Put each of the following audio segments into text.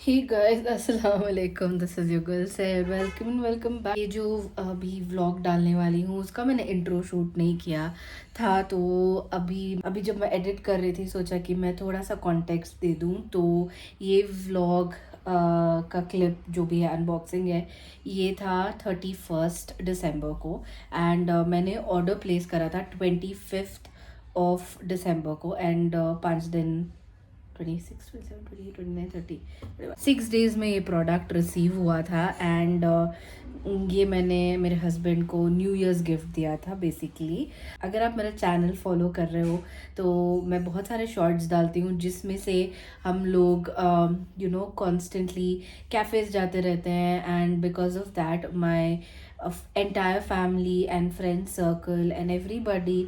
Hey guys, अस्सलाम वालेकुम. This is your girl Saher. Welcome and welcome back. ये जो अभी व्लॉग डालने वाली हूँ उसका मैंने इंट्रो शूट नहीं किया था, तो अभी अभी जब मैं एडिट कर रही थी सोचा कि मैं थोड़ा सा कॉन्टेक्स्ट दे दूँ. तो ये व्लॉग का क्लिप जो भी है, अनबॉक्सिंग है, ये था 31 दिसंबर को. एंड मैंने ऑर्डर प्लेस करा था 25 दिसंबर को. एंड 5 दिन, 6 डेज में ये प्रोडक्ट रिसीव हुआ था. एंड ये मैंने मेरे हस्बैंड को न्यू ईयर्स गिफ्ट दिया था बेसिकली. अगर आप मेरा चैनल फॉलो कर रहे हो तो मैं बहुत सारे शॉर्ट्स डालती हूँ जिसमें से हम लोग कॉन्स्टेंटली कैफ़ेज़ जाते रहते हैं. And because of that my entire family and friend circle and everybody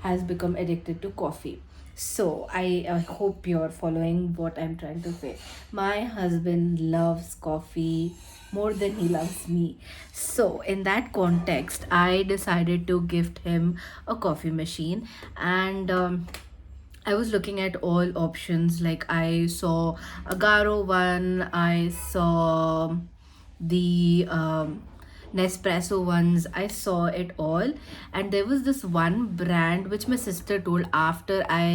has become addicted to coffee. So I hope you're following what I'm trying to say. My husband loves coffee more than he loves me. So in that context, I decided to gift him a coffee machine. And I was looking at all options. Like I saw a Garo one, I saw the Nespresso ones, I saw it all. And there was this one brand which my sister told after I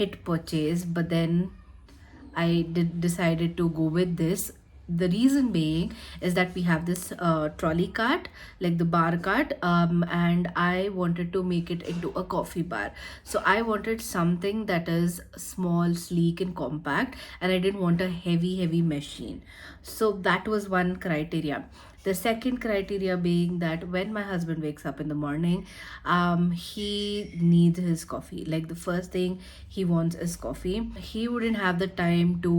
hit purchase, but then I did decided to go with this. The reason being is that we have this trolley cart, like the bar cart, and I wanted to make it into a coffee bar. So I wanted something that is small, sleek, and compact, and I didn't want a heavy machine. So that was one criteria. The second criteria being that when my husband wakes up in the morning, he needs his coffee. Like the first thing he wants is coffee. He wouldn't have the time to,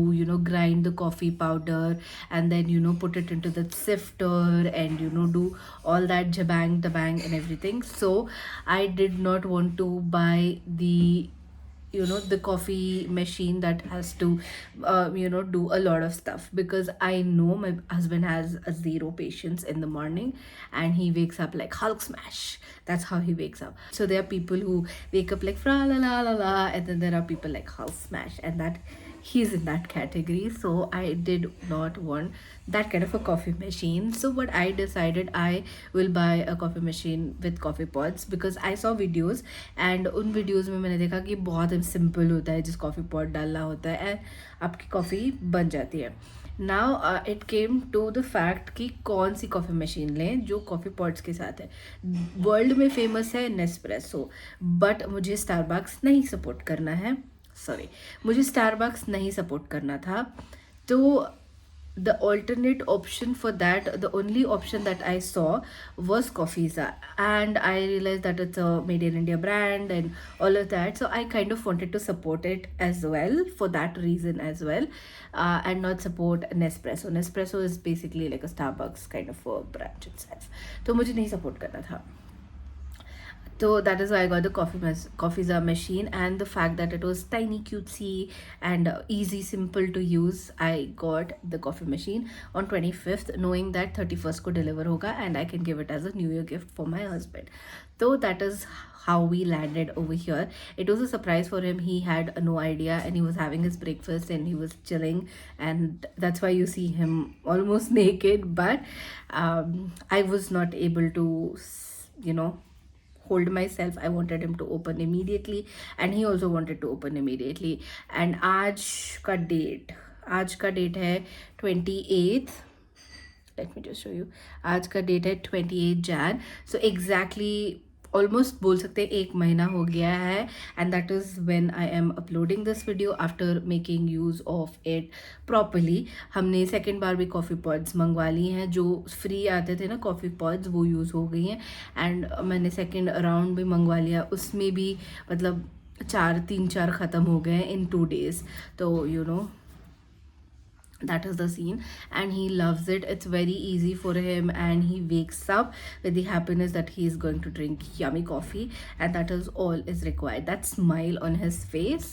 grind the coffee powder and then, put it into the sifter and, do all that jabang, tabang and everything. So I did not want to buy the coffee machine that has to do a lot of stuff, because I know my husband has a zero patience in the morning and he wakes up like Hulk smash. That's how he wakes up. So there are people who wake up like fra la la la la, and then there are people like Hulk smash, and that he's in that category. So I did not want that kind of a coffee machine. So what I decided, I will buy a coffee machine with coffee pods, because I saw videos and उन videos में मैंने देखा कि बहुत simple होता है, जिस coffee pot डालना होता है एंड आपकी कॉफ़ी बन जाती है. Now it came to the fact कि कौन सी कॉफ़ी मशीन लें जो कॉफ़ी पॉट्स के साथ है. वर्ल्ड में फेमस है नेस्प्रेसो, बट मुझे स्टारबक्स नहीं सपोर्ट करना है. सॉरी, मुझे स्टारबक्स नहीं सपोर्ट करना था. तो the alternate option for that, the only option that I saw was Coffeeza, and I realized that it's a made in India brand and all of that. So I kind of wanted to support it as well for that reason as well, and not support Nespresso. Nespresso is basically like a Starbucks kind of a branch itself. तो मुझे नहीं support करना था. So that is why I got the Coffeeza machine, and the fact that it was tiny, cutesy, and easy, simple to use. I got the coffee machine on 25th, knowing that 31st को deliver होगा, and I can give it as a New Year gift for my husband. So that is how we landed over here. It was a surprise for him. He had no idea, and he was having his breakfast and he was chilling, and that's why you see him almost naked. But I was not able to, hold myself. I wanted him to open immediately, and he also wanted to open immediately. And आज का date है 28th. Let me just show you. आज का date है 28 Jan. So exactly almost बोल सकते हैं 1 महीना हो गया है. And that is when I am uploading this video after making use of it properly. हमने सेकेंड बार भी कॉफ़ी पॉड्स मंगवा ली हैं. जो फ्री आते थे ना कॉफ़ी पॉड्स, वो यूज़ हो गई हैं. एंड मैंने सेकेंड राउंड भी मंगवा लिया, उसमें भी मतलब 3-4 ख़त्म हो गए इन 2 days. तो that is the scene, and he loves it. It's very easy for him, and he wakes up with the happiness that he is going to drink yummy coffee, and that is all is required. That smile on his face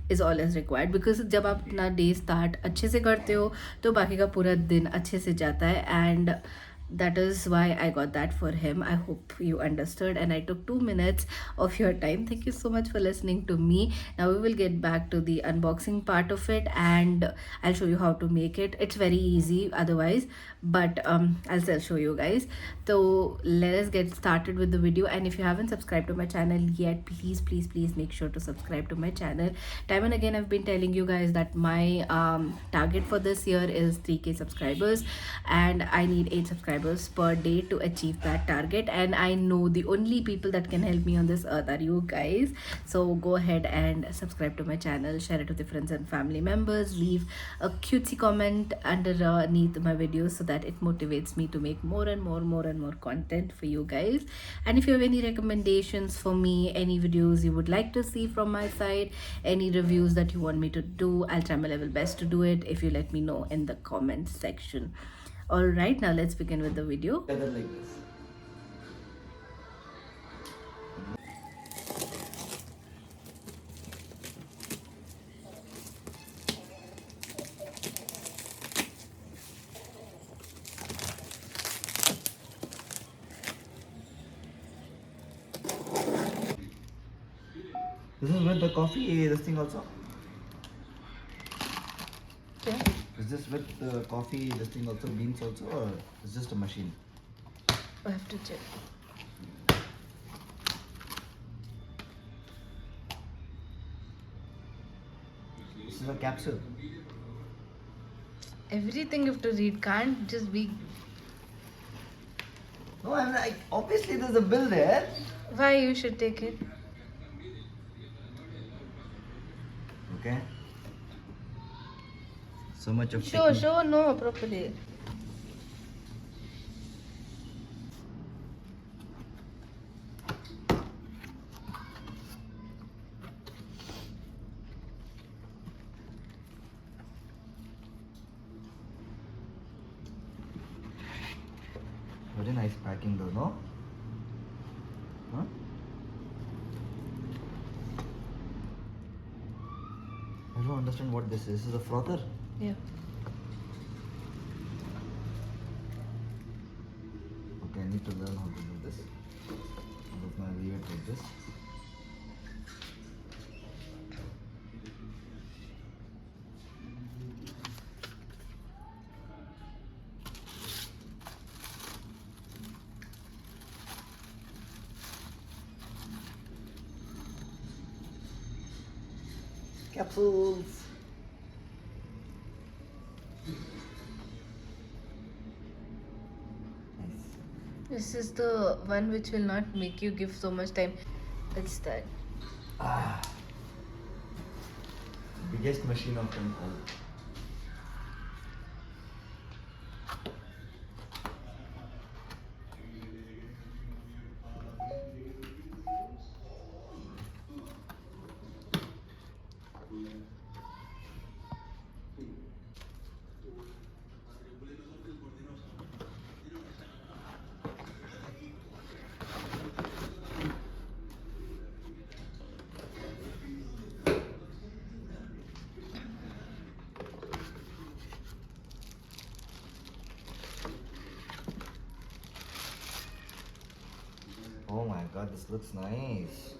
is all is required, because जब आप अपना day start अच्छे से करते हो तो बाकी का पूरा दिन अच्छे से जाता है. And That is why I got that for him. I hope you understood, and I took 2 minutes of your time. Thank you so much for listening to me. Now we will get back to the unboxing part of it, and I'll show you how to make it. It's very easy otherwise, but I'll still show you guys. So let us get started with the video. And if you haven't subscribed to my channel yet, please make sure to subscribe to my channel. Time and again I've been telling you guys that my target for this year is 3k subscribers, and I need 8 subscribers per day to achieve that target. And I know the only people that can help me on this earth are you guys. So go ahead and subscribe to my channel, share it with your friends and family members, leave a cutesy comment underneath my videos so that it motivates me to make more and more content for you guys. And if you have any recommendations for me, any videos you would like to see from my side, any reviews that you want me to do, I'll try my level best to do it if you let me know in the comment section. All right, now let's begin with the video. Together like this. This is with the coffee, this thing also? Okay. Is this with the coffee, this thing also, beans also, or is just a machine? I have to check. This is a capsule. Everything you have to read, can't just be. No, I'm like, obviously there's a bill there. Why you should take it? Okay. So much of Show no properly. Very nice packing though, no? Huh? I don't understand what this is. This is a frother? Yeah. Okay, I need to learn how to do this. I'm just gonna leave it like this. Capsules. Nice. This is the one which will not make you give so much time. It's that. Biggest machine of them all. Oh my god, this looks nice.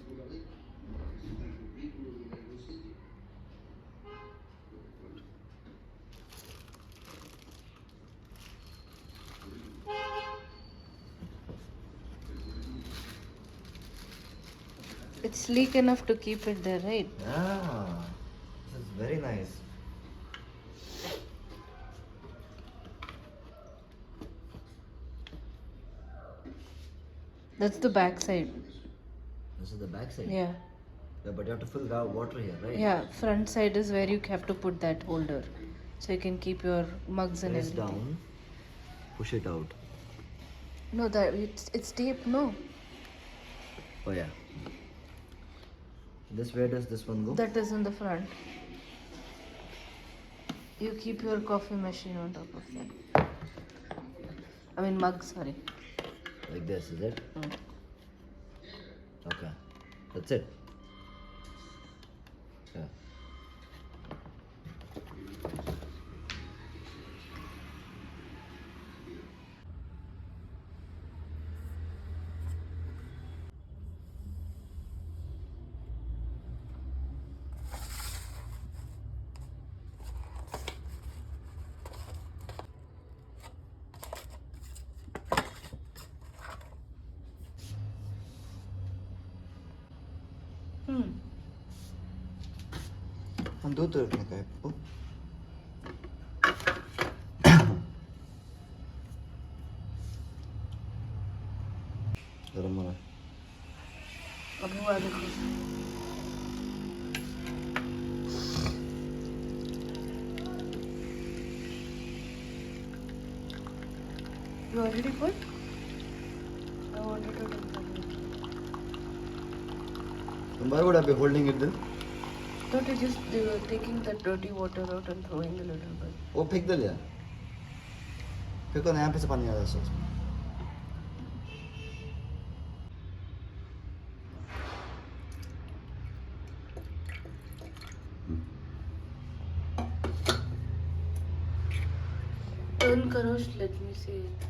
It's sleek enough to keep it there, right? Yeah, this is very nice. That's the back side. This is the back side. Yeah. Yeah, but you have to fill the water here, right? Yeah, front side is where you have to put that holder. So you can keep your mugs and Press everything. down, push it out. No, that it's tape, no. Oh yeah. This, where does this one go? That is in the front. You keep your coffee machine on top of that. I mean mug, sorry. Like this, is it? Mm. Okay. That's it. Yeah. हम दूध रखने का है पप्पू गरम वाला अब हुआ देखो you already put I wanted to drink that. then why would I be holding it then Thought you just taking that dirty water out and throwing a little bit. वो फेंक दे लिया फेंको ना यहाँ पे से पानी आ रहा है sauce Turn Karosh, let me see it.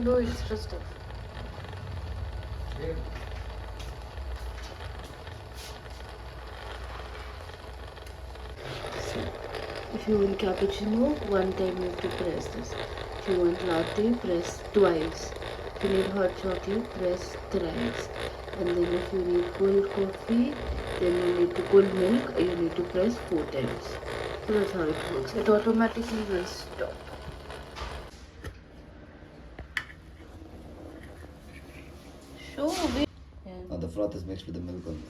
No extra stuff. See, if you want cappuccino, one time you have to press this. If you want latte, press twice. If you need hot chocolate, press thrice. And then if you need cold coffee, then you need to cold milk, you need to press 4 times. So that's how it works. It automatically will stop. Show me. Yeah. the froth is mixed with the milk only